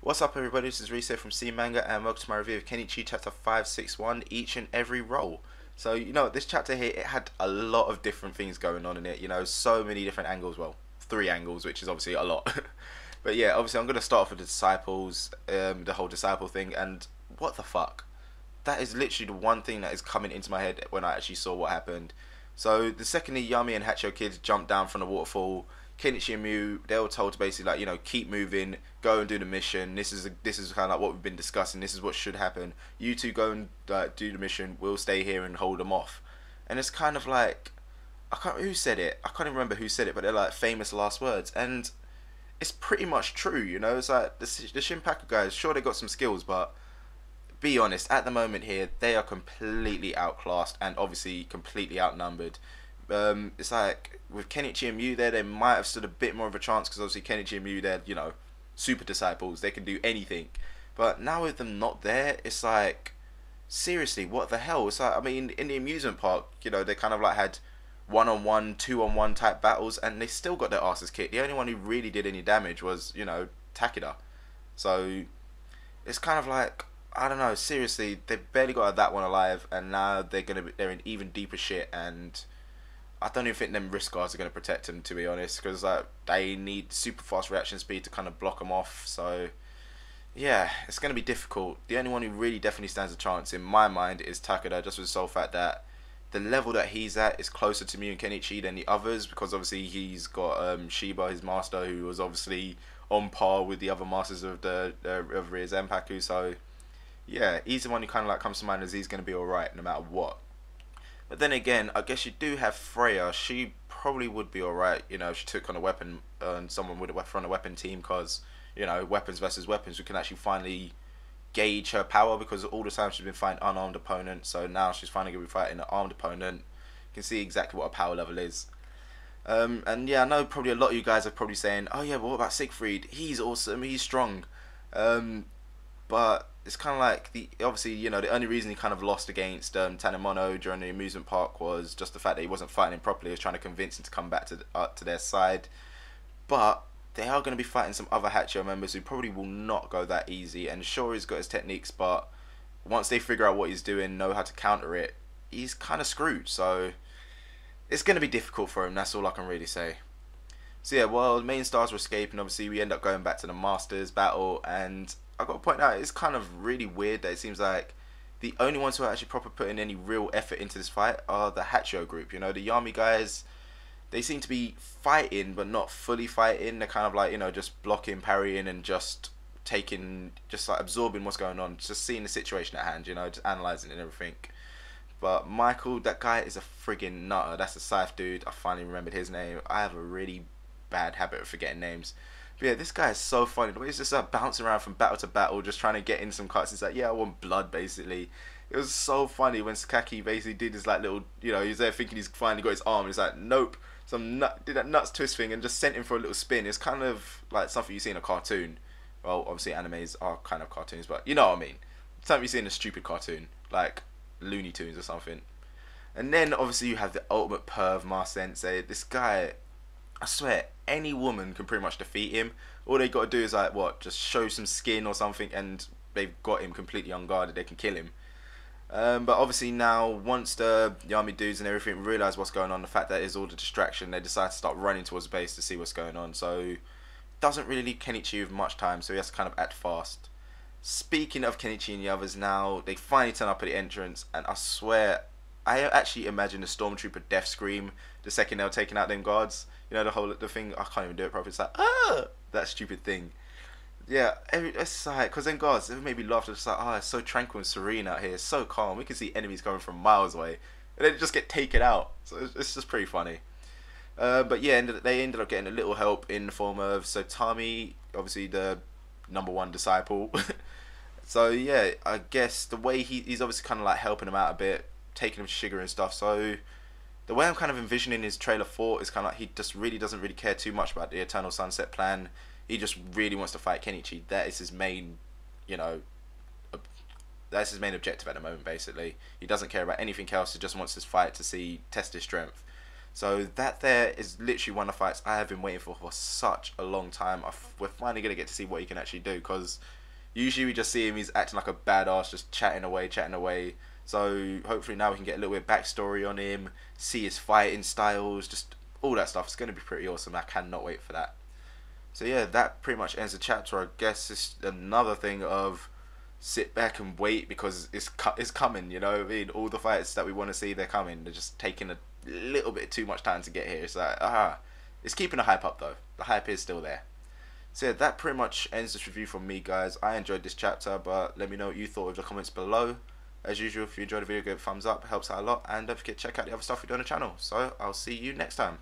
What's up everybody, this is Reese from C Manga and welcome to my review of Kenichi chapter 561, each and every role. So, this chapter here, it had a lot of different things going on in it, so many different angles, well, 3 angles, which is obviously a lot. But yeah, obviously I'm going to start off with the disciples, the whole disciple thing, and what the fuck? That is literally the one thing that is coming into my head when I actually saw what happened. So, the second the Yami and Hachio kids jumped down from the waterfall, Kenichi and Mew, they were told to basically keep moving, go and do the mission. This is kind of like what we've been discussing. This is what should happen. You two go and do the mission. We'll stay here and hold them off. And it's kind of like, who said it? I can't even remember who said it, but they're like famous last words. And it's pretty much true, It's like the Shinpaku guys. Sure, they got some skills, but be honest, at the moment here, they are completely outclassed and obviously completely outnumbered. It's like with Kenichi and Mew there, they might have stood a bit more of a chance because obviously Kenichi and Mew, they're super disciples, they can do anything. But now with them not there, it's like, seriously, what the hell? It's like, I mean, in the amusement park, they kind of like had 1-on-1, 2-on-1 type battles, and they still got their asses kicked. The only one who really did any damage was Takeda. So it's kind of like, I don't know, seriously, they barely got that one alive, and now they're in even deeper shit. And I don't even think them wrist guards are going to protect him, to be honest, because they need super fast reaction speed to kind of block them off. So yeah, it's going to be difficult. The only one who really definitely stands a chance in my mind is Takeda, just with the sole fact that the level that he's at is closer to Mew and Kenichi than the others, because obviously he's got Shiba, his master, who was obviously on par with the other masters of the Shinpaku. So yeah, he's the one who kind of like comes to mind as he's going to be alright no matter what. But then again, I guess you do have Freya. She probably would be alright, if she took on a weapon and someone would have run a weapon team, because, weapons versus weapons, we can actually finally gauge her power, because all the time she's been fighting unarmed opponents, so now she's finally going to be fighting an armed opponent. You can see exactly what her power level is. And yeah, I know probably a lot of you guys are probably saying, oh yeah, but what about Siegfried? He's awesome, he's strong. But it's kind of like, obviously, the only reason he kind of lost against Tanemono during the amusement park was just the fact that he wasn't fighting him properly. He was trying to convince him to come back to their side. But they are going to be fighting some other Hachio members who probably will not go that easy. And sure, he's got his techniques, but once they figure out what he's doing, know how to counter it, he's kind of screwed. So it's going to be difficult for him. That's all I can really say. So yeah, well, the main stars were escaping. Obviously, we end up going back to the Masters battle, and I've got to point out, it's kind of really weird that it seems like the only ones who are actually proper putting any real effort into this fight are the Hachio group. The Yami guys, they seem to be fighting, but not fully fighting. They're kind of like, just blocking, parrying, and just absorbing what's going on, just seeing the situation at hand, just analysing it and everything. But Michael, that guy is a friggin' nutter. That's the Scythe dude. I finally remembered his name. I have a really bad habit of forgetting names. But yeah, this guy is so funny. The way he's just bouncing around from battle to battle, just trying to get in some cuts. He's like, yeah, I want blood, basically. It was so funny when Sakaki basically did his little, he's there thinking he's finally got his arm. And he's like, nope. Did that nuts twist thing and just sent him for a little spin. It's kind of like something you see in a cartoon. Well, obviously animes are kind of cartoons, but you know what I mean. Something you see in a stupid cartoon, like Looney Tunes or something. And then obviously you have the ultimate perv Master Sensei. This guy, I swear, any woman can pretty much defeat him. All they got to do is just show some skin or something, and they've got him completely unguarded. They can kill him. But obviously now, once the Yami dudes and everything realise what's going on, the fact that it's all the distraction, they decide to start running towards the base to see what's going on. So doesn't really leave Kenichi with much time, so he has to kind of act fast. Speaking of Kenichi and the others now, they finally turn up at the entrance, and I swear, I actually imagine the Stormtrooper death scream the second they were taking out them guards. The thing, I can't even do it properly. It's like, ah, that stupid thing. Yeah, it's like, because then guards, it made me laugh. It's like, oh, it's so tranquil and serene out here. It's so calm. We can see enemies coming from miles away, and then just get taken out. So it's just pretty funny. But yeah, they ended up getting a little help in the form of Sotami, obviously the #1 disciple. So yeah, I guess the way he's obviously kind of like helping him out a bit, taking him to Shiga and stuff. So the way I'm kind of envisioning his trailer 4 is kind of like he just really doesn't really care too much about the Eternal Sunset plan. He just really wants to fight Kenichi. That is his main, that's his main objective at the moment, basically. He doesn't care about anything else. He just wants this fight to test his strength. So that there is literally one of the fights I have been waiting for such a long time. We're finally going to get to see what he can actually do, because usually we just see him, he's acting like a badass, just chatting away, chatting away. So hopefully now we can get a little bit of backstory on him, see his fighting styles, just all that stuff. It's going to be pretty awesome. I cannot wait for that. So yeah, that pretty much ends the chapter. I guess it's another thing of sit back and wait, because it's coming, you know what I mean? All the fights that we want to see, they're coming. They're just taking a little bit too much time to get here. It's like, it's keeping the hype up though. The hype is still there. So yeah, that pretty much ends this review from me, guys. I enjoyed this chapter, but let me know what you thought in the comments below. As usual, if you enjoyed the video, give it a thumbs up, it helps out a lot, and don't forget to check out the other stuff we do on the channel. So I'll see you next time.